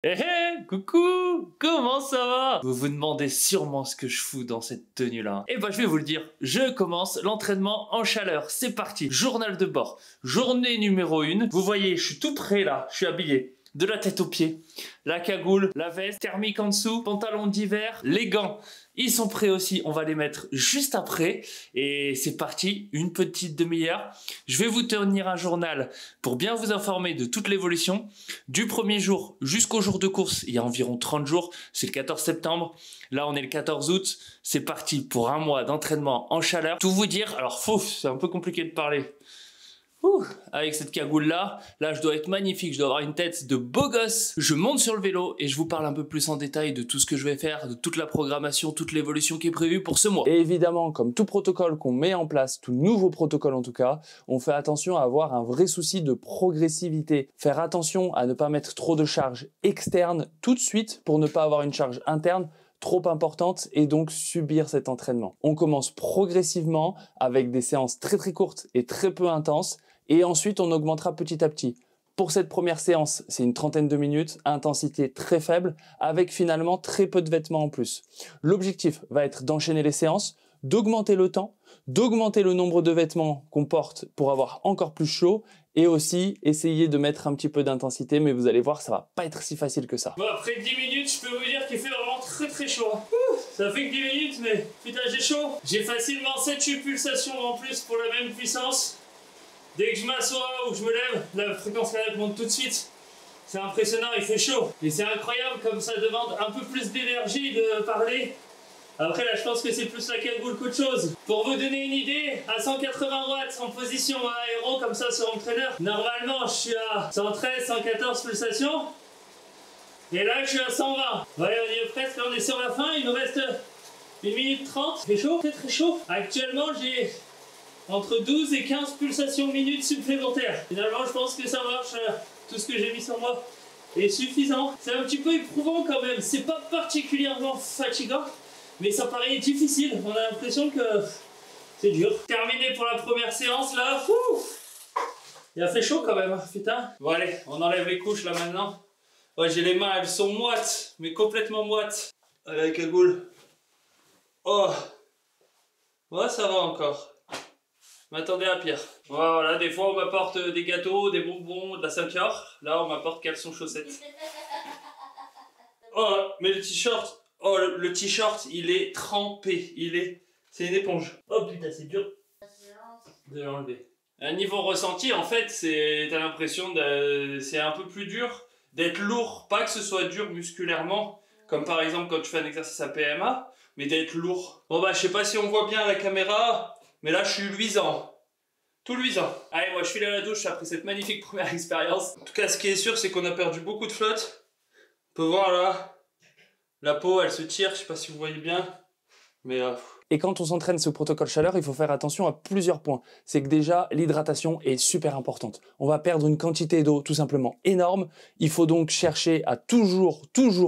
Hé hé, coucou, comment ça va? Vous vous demandez sûrement ce que je fous dans cette tenue-là. Eh ben je vais vous le dire, je commence l'entraînement en chaleur, c'est parti. Journal de bord, journée numéro 1. Vous voyez, je suis tout prêt là, je suis habillé. De la tête aux pieds, la cagoule, la veste, thermique en dessous, pantalon d'hiver, les gants, ils sont prêts aussi, on va les mettre juste après. Et c'est parti, une petite demi-heure. Je vais vous tenir un journal pour bien vous informer de toute l'évolution. Du premier jour jusqu'au jour de course, il y a environ 30 jours, c'est le 14 septembre. Là, on est le 14 août, c'est parti pour un mois d'entraînement en chaleur. Tout vous dire, alors c'est un peu compliqué de parler. Avec cette cagoule là je dois être magnifique, je dois avoir une tête de beau gosse. Je monte sur le vélo et je vous parle un peu plus en détail de tout ce que je vais faire, de toute la programmation, toute l'évolution qui est prévue pour ce mois. Et évidemment, comme tout protocole qu'on met en place, tout nouveau protocole en tout cas, on fait attention à avoir un vrai souci de progressivité. Faire attention à ne pas mettre trop de charge externe tout de suite pour ne pas avoir une charge interne trop importante et donc subir cet entraînement. On commence progressivement avec des séances très courtes et très peu intenses et ensuite on augmentera petit à petit. Pour cette première séance, c'est une trentaine de minutes, intensité très faible avec finalement très peu de vêtements en plus. L'objectif va être d'enchaîner les séances, d'augmenter le temps, d'augmenter le nombre de vêtements qu'on porte pour avoir encore plus chaud et aussi essayer de mettre un petit peu d'intensité, mais vous allez voir, ça va pas être si facile que ça. Bon, après 10 minutes, je peux vous dire qu'il fait vraiment très chaud. Ça fait que 10 minutes, mais putain, j'ai chaud. J'ai facilement 7-8 pulsations en plus pour la même puissance. Dès que je m'assois ou je me lève, la fréquence cardiaque monte tout de suite. C'est impressionnant, il fait chaud. Et c'est incroyable comme ça demande un peu plus d'énergie de parler. Après là je pense que c'est plus la cagoule qu'autre chose. Pour vous donner une idée, à 180 watts en position aéro comme ça sur mon traîneur, normalement je suis à 113, 114 pulsations. Et là je suis à 120. Ouais, on y est presque, on est sur la fin, il nous reste 1 minute 30. C'est chaud, c'est très chaud. Actuellement j'ai entre 12 et 15 pulsations minutes supplémentaires. Finalement je pense que ça marche, tout ce que j'ai mis sur moi est suffisant. C'est un petit peu éprouvant quand même, c'est pas particulièrement fatigant. Mais ça paraît difficile, on a l'impression que c'est dur. Terminé pour la première séance là, il a fait chaud quand même, putain. Bon allez, on enlève les couches là maintenant. Ouais, j'ai les mains, elles sont moites, mais complètement moites. Allez, la cagoule. Oh, ouais, ça va encore. Je m'attendais à pire. Voilà, des fois on m'apporte des gâteaux, des bonbons, de la ceinture. Là, on m'apporte caleçon chaussettes. Oh, mais le t-shirt. Oh, le t-shirt, il est trempé, c'est une éponge. Oh putain, c'est dur de l'enlever. À niveau ressenti, en fait, t'as l'impression c'est un peu plus dur d'être lourd. Pas que ce soit dur musculairement, comme par exemple quand tu fais un exercice à PMA, mais d'être lourd. Bon bah, je sais pas si on voit bien à la caméra, mais là, je suis luisant. Tout luisant. Allez, moi, je file à la douche après cette magnifique première expérience. En tout cas, ce qui est sûr, c'est qu'on a perdu beaucoup de flotte. On peut voir là. La peau, elle se tire, je sais pas si vous voyez bien, mais... Et quand on s'entraîne ce protocole chaleur, il faut faire attention à plusieurs points. C'est que déjà, l'hydratation est super importante. On va perdre une quantité d'eau tout simplement énorme. Il faut donc chercher à toujours,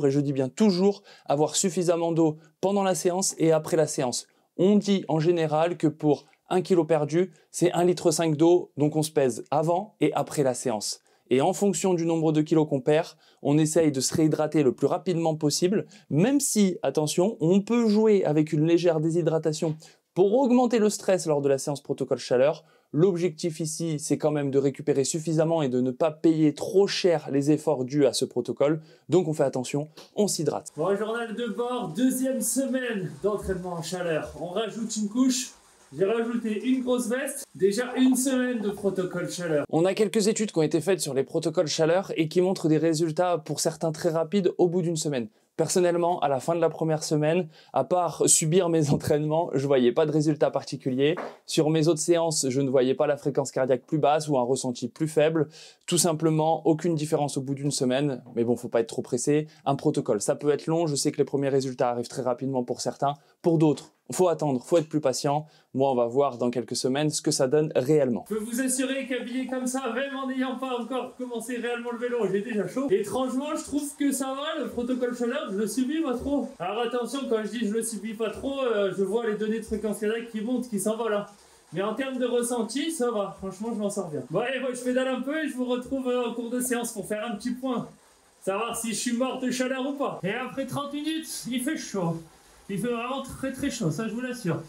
et je dis bien toujours, avoir suffisamment d'eau pendant la séance et après la séance. On dit en général que pour 1 kg perdu, c'est 1,5 litre d'eau, donc on se pèse avant et après la séance. Et en fonction du nombre de kilos qu'on perd, on essaye de se réhydrater le plus rapidement possible, même si, attention, on peut jouer avec une légère déshydratation pour augmenter le stress lors de la séance protocole chaleur. L'objectif ici, c'est quand même de récupérer suffisamment et de ne pas payer trop cher les efforts dus à ce protocole. Donc on fait attention, on s'hydrate. Bon, journal de bord, 2e semaine d'entraînement en chaleur. On rajoute une couche. J'ai rajouté une grosse veste, déjà 1 semaine de protocole chaleur. On a quelques études qui ont été faites sur les protocoles chaleur et qui montrent des résultats pour certains très rapides au bout d'1 semaine. Personnellement, à la fin de la première semaine, à part subir mes entraînements, je voyais pas de résultats particuliers. Sur mes autres séances, je ne voyais pas la fréquence cardiaque plus basse ou un ressenti plus faible. Tout simplement, aucune différence au bout d'1 semaine. Mais bon, faut pas être trop pressé. Un protocole, ça peut être long. Je sais que les premiers résultats arrivent très rapidement pour certains. Pour d'autres, faut attendre, faut être plus patient. Moi, on va voir dans quelques semaines ce que ça donne réellement. Je peux vous assurer qu'habillé comme ça, même en n'ayant pas encore commencé réellement le vélo, j'ai déjà chaud. Étrangement, je trouve que ça va, le protocole chaleur, je le subis pas trop. Alors attention, quand je dis je le subis pas trop, je vois les données de fréquence cardiaque qui montent, qui s'envolent. Hein. Mais en termes de ressenti, ça va. Franchement, je m'en sors bien. Bon, allez, moi, je pédale un peu et je vous retrouve en cours de séance pour faire un petit point Savoir si je suis mort de chaleur ou pas. Et après 30 minutes, il fait chaud. Il fait vraiment très très chaud, ça je vous l'assure.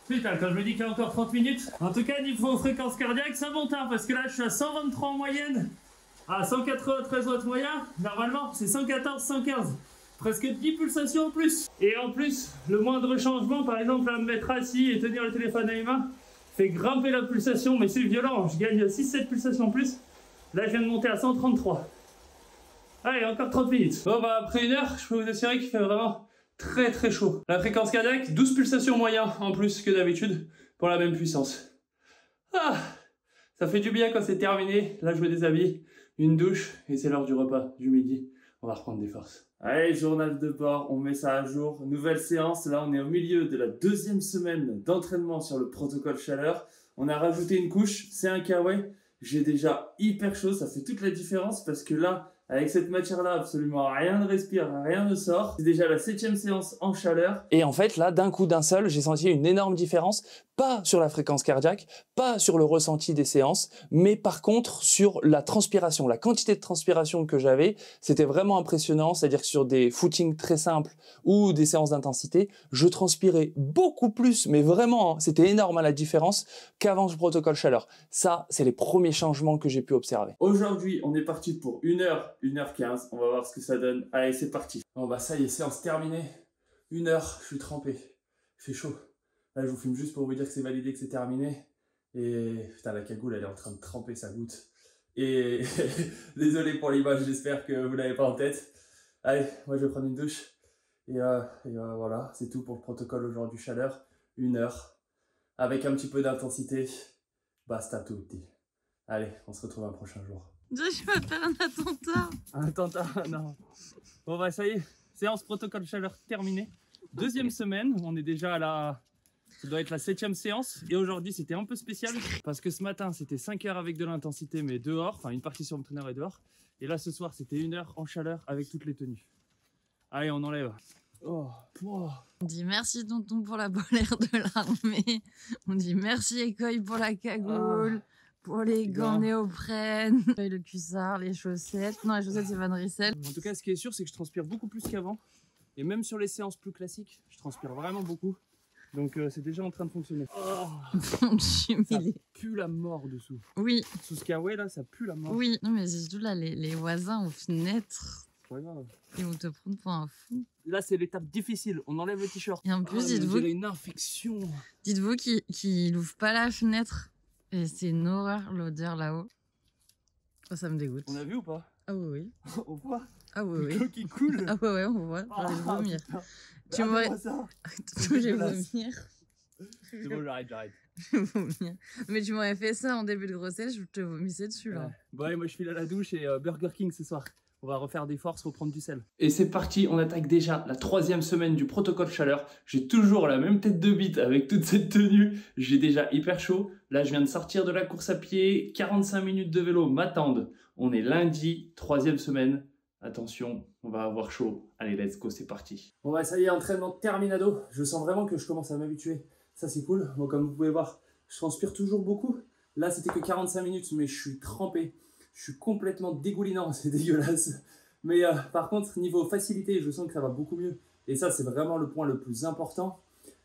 Putain, quand je me dis qu'il y a encore 30 minutes. En tout cas, niveau fréquence cardiaque, ça monte, hein, parce que là je suis à 123 en moyenne. À 193 watts moyen, normalement c'est 114, 115. Presque 10 pulsations en plus. Et en plus, le moindre changement, par exemple là, me mettre assis et tenir le téléphone à une main, fait grimper la pulsation, mais c'est violent. Je gagne 6-7 pulsations en plus. Là je viens de monter à 133. Allez, encore 30 minutes. Bon bah après une heure, je peux vous assurer qu'il fait vraiment très très chaud. La fréquence cardiaque, 12 pulsations moyen en plus que d'habitude pour la même puissance. Ah, ça fait du bien quand c'est terminé. Là je me déshabille, une douche et c'est l'heure du repas du midi. On va reprendre des forces. Allez, journal de bord, on met ça à jour. Nouvelle séance, là on est au milieu de la 2e semaine d'entraînement sur le protocole chaleur. On a rajouté une couche, c'est un kawaii. J'ai déjà hyper chaud, ça fait toute la différence parce que là, avec cette matière-là, absolument rien ne respire, rien ne sort. C'est déjà la 7e séance en chaleur. Et en fait, là, d'un coup, d'un seul, j'ai senti une énorme différence. Pas sur la fréquence cardiaque, pas sur le ressenti des séances, mais par contre sur la transpiration. La quantité de transpiration que j'avais, c'était vraiment impressionnant. C'est-à-dire que sur des footings très simples ou des séances d'intensité, je transpirais beaucoup plus, mais vraiment, c'était énorme à la différence qu'avant ce protocole chaleur. Ça, c'est les premiers changements que j'ai pu observer. Aujourd'hui, on est parti pour 1 heure, 1h15. On va voir ce que ça donne. Allez, c'est parti. Bon bah ça y est, séance terminée. 1 heure, je suis trempé. Il fait chaud. Là, je vous filme juste pour vous dire que c'est validé, que c'est terminé. Et putain, la cagoule, elle est en train de tremper sa goutte. Et désolé pour l'image, j'espère que vous l'avez pas en tête. Allez, moi je vais prendre une douche. Et voilà, c'est tout pour le protocole aujourd'hui chaleur. 1 heure, avec un petit peu d'intensité. Basta tutti. Allez, on se retrouve un prochain jour. Je vais faire un attentat. Un attentat, non. Bon bah ça y est, séance protocole chaleur terminée. 2e semaine, on est déjà à la... Ça doit être la 7e séance. Et aujourd'hui, c'était un peu spécial parce que ce matin, c'était 5 heures avec de l'intensité, mais dehors. Enfin, une partie sur mon traîneur et dehors. Et là, ce soir, c'était 1 heure en chaleur avec toutes les tenues. Allez, on enlève. Oh, oh. On dit merci tonton pour la polaire de l'armée. On dit merci Écoille pour la cagoule. Pour les gants néoprène. Le cuissard, les chaussettes. Non, les chaussettes, c'est Van Rissel. En tout cas, ce qui est sûr, c'est que je transpire beaucoup plus qu'avant. Et même sur les séances plus classiques, je transpire vraiment beaucoup. Donc c'est déjà en train de fonctionner. Oh, ça pue la mort dessous. Oui. Sous ce kawaii là, ça pue la mort. Oui, non mais c'est surtout là, les voisins aux fenêtres. Ouais, grave. Ils vont te prendre pour un fou. Là c'est l'étape difficile, on enlève le t-shirt. Et en plus, dites-vous une infection. Dites-vous qu'il ouvre pas la fenêtre. Et c'est une horreur l'odeur là-haut. Oh, ça me dégoûte. On a vu ou pas? Ah oui, oui. On voit. Ah oui, oui. L'eau qui coule. Ah ouais, on voit. J'ai envie de vomir. Tu m'aurais... Je vais vomir. C'est bon, j'arrête. Je vais vomir. Mais tu m'aurais fait ça en début de grossesse, je te vomissais dessus là. Ouais. Bon allez, moi je file à la douche et Burger King ce soir. On va refaire des forces, reprendre du sel. Et c'est parti, on attaque déjà la 3e semaine du protocole chaleur. J'ai toujours la même tête de bite avec toute cette tenue. J'ai déjà hyper chaud. Là, je viens de sortir de la course à pied. 45 minutes de vélo m'attendent. On est lundi, 3e semaine. Attention, on va avoir chaud. Allez, let's go, c'est parti. Bon bah ça y est, entraînement terminado. Je sens vraiment que je commence à m'habituer. Ça c'est cool. Bon, comme vous pouvez voir, je transpire toujours beaucoup. Là, c'était que 45 minutes, mais je suis trempé. Je suis complètement dégoulinant, c'est dégueulasse. Mais par contre, niveau facilité, je sens que ça va beaucoup mieux. Et ça, c'est vraiment le point le plus important.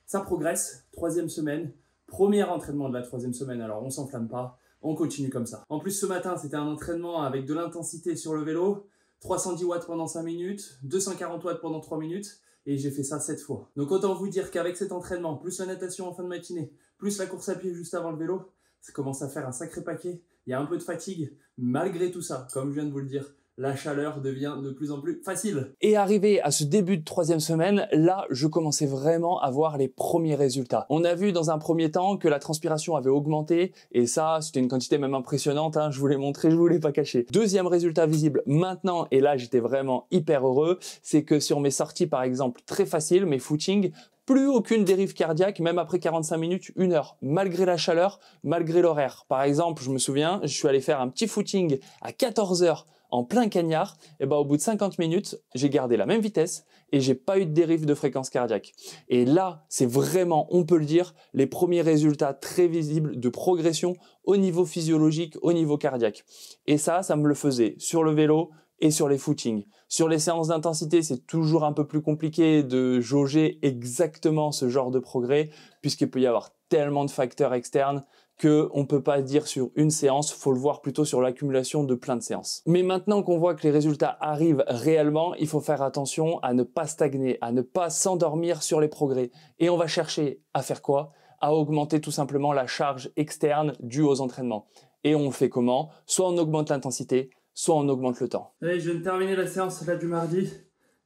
Ça progresse, 3e semaine. Premier entraînement de la 3e semaine, alors on s'enflamme pas. On continue comme ça. En plus, ce matin, c'était un entraînement avec de l'intensité sur le vélo. 310 watts pendant 5 minutes, 240 watts pendant 3 minutes. Et j'ai fait ça 7 fois. Donc autant vous dire qu'avec cet entraînement, plus la natation en fin de matinée, plus la course à pied juste avant le vélo, ça commence à faire un sacré paquet. Il y a un peu de fatigue. Malgré tout ça, comme je viens de vous le dire, la chaleur devient de plus en plus facile. Et arrivé à ce début de 3e semaine, là, je commençais vraiment à voir les premiers résultats. On a vu dans un premier temps que la transpiration avait augmenté, et ça, c'était une quantité même impressionnante, hein, je vous l'ai montré, je vous l'ai pas caché. Deuxième résultat visible maintenant, et là, j'étais vraiment hyper heureux, c'est que sur mes sorties, par exemple, très faciles, mes footings, plus aucune dérive cardiaque, même après 45 minutes, 1 heure, malgré la chaleur, malgré l'horaire. Par exemple, je me souviens, je suis allé faire un petit footing à 14 heures en plein cagnard, et ben au bout de 50 minutes, j'ai gardé la même vitesse et j'ai pas eu de dérive de fréquence cardiaque. Et là, c'est vraiment, on peut le dire, les premiers résultats très visibles de progression au niveau physiologique, au niveau cardiaque. Et ça me le faisait sur le vélo et sur les footings. Sur les séances d'intensité, c'est toujours un peu plus compliqué de jauger exactement ce genre de progrès, puisqu'il peut y avoir tellement de facteurs externes qu'on ne peut pas dire sur une séance, faut le voir plutôt sur l'accumulation de plein de séances. Mais maintenant qu'on voit que les résultats arrivent réellement, il faut faire attention à ne pas stagner, à ne pas s'endormir sur les progrès. Et on va chercher à faire quoi? À augmenter tout simplement la charge externe due aux entraînements. Et on le fait comment? Soit on augmente l'intensité, soit on augmente le temps. Allez, je viens de terminer la séance là du mardi.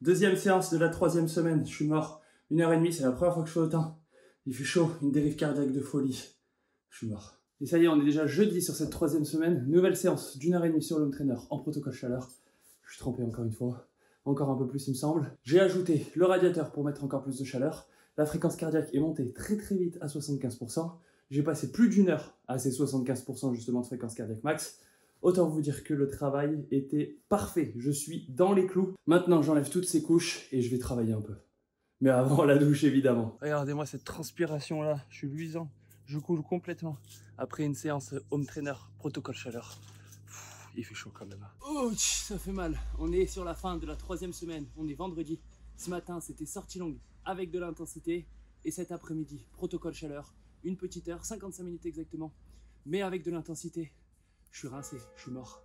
Deuxième séance de la 3e semaine. Je suis mort. 1h30, c'est la première fois que je fais autant. Il fait chaud, une dérive cardiaque de folie. Je suis mort. Et ça y est, on est déjà jeudi sur cette 3e semaine. Nouvelle séance d'1h30 sur l'home trainer en protocole chaleur. Je suis trempé encore une fois. Encore un peu plus, il me semble. J'ai ajouté le radiateur pour mettre encore plus de chaleur. La fréquence cardiaque est montée très vite à 75%. J'ai passé plus d'1 heure à ces 75% justement de fréquence cardiaque max. Autant vous dire que le travail était parfait. Je suis dans les clous. Maintenant, j'enlève toutes ces couches et je vais travailler un peu. Mais avant la douche, évidemment. Regardez-moi cette transpiration-là. Je suis luisant. Je coule complètement. Après une séance home trainer, protocole chaleur. Il fait chaud quand même. Ouch, ça fait mal. On est sur la fin de la 3e semaine. On est vendredi. Ce matin, c'était sortie longue avec de l'intensité. Et cet après-midi, protocole chaleur. Une petite heure, 55 minutes exactement. Mais avec de l'intensité. Je suis rincé, je suis mort.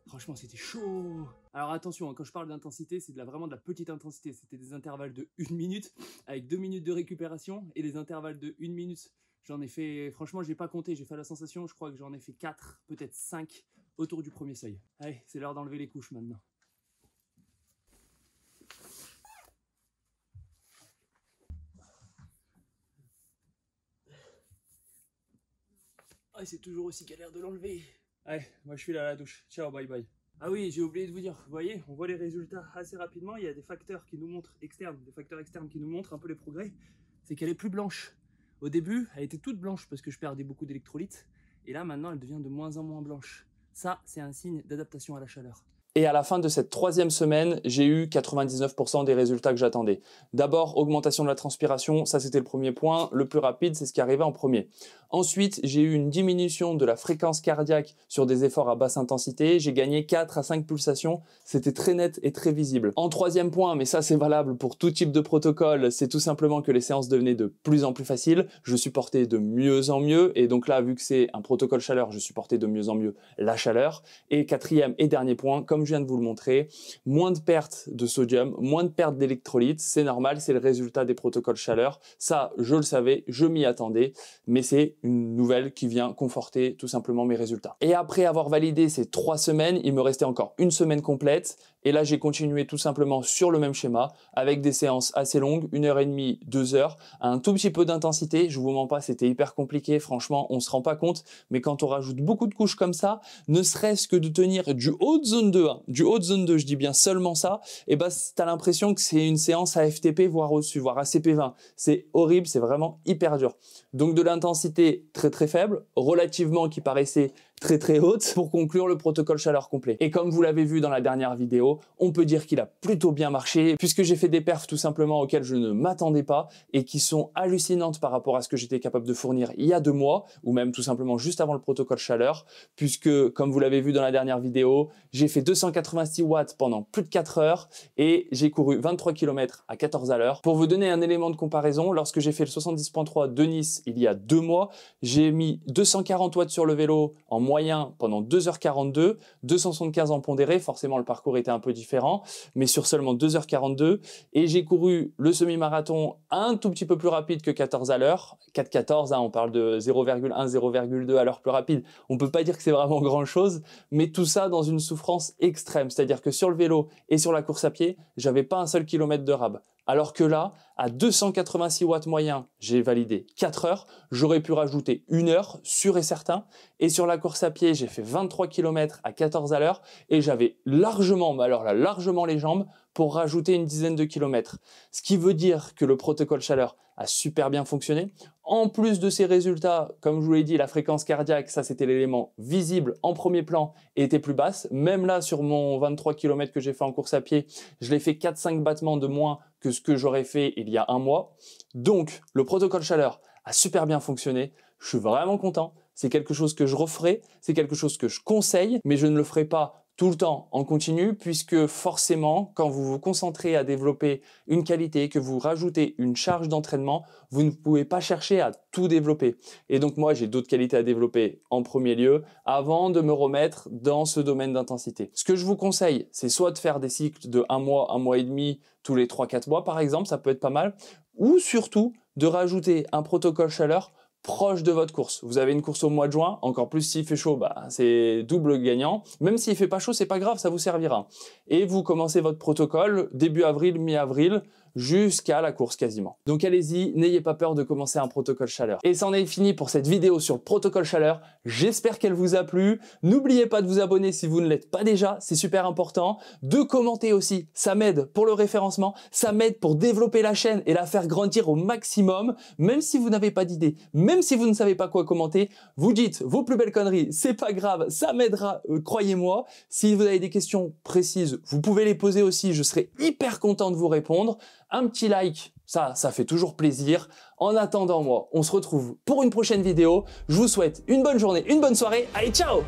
Franchement, c'était chaud. Alors attention, quand je parle d'intensité, c'est vraiment de la petite intensité. C'était des intervalles de 1 minute avec 2 minutes de récupération. Et les intervalles de 1 minute, j'en ai fait, franchement, je n'ai pas compté. J'ai fait la sensation, je crois que j'en ai fait 4, peut-être 5 autour du premier seuil. Allez, c'est l'heure d'enlever les couches maintenant. Ah, c'est toujours aussi galère de l'enlever. Allez, moi je file à la douche. Ciao, bye bye. Ah oui, j'ai oublié de vous dire, vous voyez, on voit les résultats assez rapidement. Il y a des facteurs qui nous montrent externes, des facteurs externes qui nous montrent un peu les progrès. C'est qu'elle est plus blanche. Au début, elle était toute blanche parce que je perdais beaucoup d'électrolytes. Et là, maintenant, elle devient de moins en moins blanche. Ça, c'est un signe d'adaptation à la chaleur. Et à la fin de cette 3e semaine, j'ai eu 99% des résultats que j'attendais. D'abord, augmentation de la transpiration, ça c'était le premier point. Le plus rapide, c'est ce qui arrivait en premier. Ensuite, j'ai eu une diminution de la fréquence cardiaque sur des efforts à basse intensité. J'ai gagné 4 à 5 pulsations. C'était très net et très visible. En 3e point, mais ça c'est valable pour tout type de protocole, c'est tout simplement que les séances devenaient de plus en plus faciles. Je supportais de mieux en mieux. Et donc là, vu que c'est un protocole chaleur, je supportais de mieux en mieux la chaleur. Et 4e et dernier point, comme je viens de vous le montrer, moins de pertes de sodium, moins de pertes d'électrolytes. C'est normal, c'est le résultat des protocoles chaleur. Ça, je le savais, je m'y attendais. Mais c'est une nouvelle qui vient conforter tout simplement mes résultats. Et après avoir validé ces 3 semaines, il me restait encore une semaine complète. Et là, j'ai continué tout simplement sur le même schéma avec des séances assez longues, 1h30, 2 heures, un tout petit peu d'intensité. Je vous mens pas, c'était hyper compliqué. Franchement, on se rend pas compte. Mais quand on rajoute beaucoup de couches comme ça, ne serait-ce que de tenir du haut de zone 2, du haut de zone 2, je dis bien seulement ça, et bah, t'as l'impression que c'est une séance à FTP, voire au-dessus, voire à CP20. C'est horrible, c'est vraiment hyper dur. Donc de l'intensité très faible, relativement qui paraissait très haute pour conclure le protocole chaleur complet. Et comme vous l'avez vu dans la dernière vidéo, on peut dire qu'il a plutôt bien marché puisque j'ai fait des perfs tout simplement auxquels je ne m'attendais pas et qui sont hallucinantes par rapport à ce que j'étais capable de fournir il y a 2 mois ou même tout simplement juste avant le protocole chaleur, puisque comme vous l'avez vu dans la dernière vidéo, j'ai fait 286 watts pendant plus de 4 heures et j'ai couru 23 km à 14 à l'heure. Pour vous donner un élément de comparaison, lorsque j'ai fait le 70.3 de Nice il y a 2 mois, j'ai mis 240 watts sur le vélo en moyen pendant 2h42, 275 en pondéré, forcément le parcours était un peu différent, mais sur seulement 2h42, et j'ai couru le semi-marathon un tout petit peu plus rapide que 14 à l'heure, 4,14, on parle de 0,1, 0,2 à l'heure plus rapide, on peut pas dire que c'est vraiment grand chose, mais tout ça dans une souffrance extrême, c'est-à-dire que sur le vélo et sur la course à pied, j'avais pas un seul kilomètre de rab. Alors que là, à 286 watts moyen, j'ai validé 4 heures. J'aurais pu rajouter 1 heure, sûr et certain. Et sur la course à pied, j'ai fait 23 km à 14 à l'heure. Et j'avais largement, mais alors là, largement les jambes pour rajouter une dizaine de kilomètres. Ce qui veut dire que le protocole chaleur a super bien fonctionné. En plus de ces résultats, comme je vous l'ai dit, la fréquence cardiaque, ça c'était l'élément visible en premier plan et était plus basse. Même là, sur mon 23 km que j'ai fait en course à pied, je l'ai fait 4-5 battements de moins que ce que j'aurais fait il y a 1 mois. Donc, le protocole chaleur a super bien fonctionné. Je suis vraiment content. C'est quelque chose que je referai, c'est quelque chose que je conseille, mais je ne le ferai pas tout le temps en continu, puisque forcément, quand vous vous concentrez à développer une qualité, que vous rajoutez une charge d'entraînement, vous ne pouvez pas chercher à tout développer. Et donc moi, j'ai d'autres qualités à développer en premier lieu avant de me remettre dans ce domaine d'intensité. Ce que je vous conseille, c'est soit de faire des cycles de 1 mois et demi, tous les 3-4 mois par exemple, ça peut être pas mal, ou surtout de rajouter un protocole chaleur proche de votre course. Vous avez une course au mois de juin, encore plus s'il fait chaud, c'est double gagnant. Même s'il fait pas chaud, c'est pas grave, ça vous servira. Et vous commencez votre protocole début avril, mi-avril, jusqu'à la course quasiment. Donc allez-y, n'ayez pas peur de commencer un protocole chaleur. Et c'en est fini pour cette vidéo sur le protocole chaleur. J'espère qu'elle vous a plu. N'oubliez pas de vous abonner si vous ne l'êtes pas déjà, c'est super important. De commenter aussi, ça m'aide pour le référencement, ça m'aide pour développer la chaîne et la faire grandir au maximum. Même si vous n'avez pas d'idée, même si vous ne savez pas quoi commenter, vous dites vos plus belles conneries, c'est pas grave, ça m'aidera, croyez-moi. Si vous avez des questions précises, vous pouvez les poser aussi, je serai hyper content de vous répondre. Un petit like, ça fait toujours plaisir. En attendant, moi, on se retrouve pour une prochaine vidéo. Je vous souhaite une bonne journée, une bonne soirée. Allez, ciao!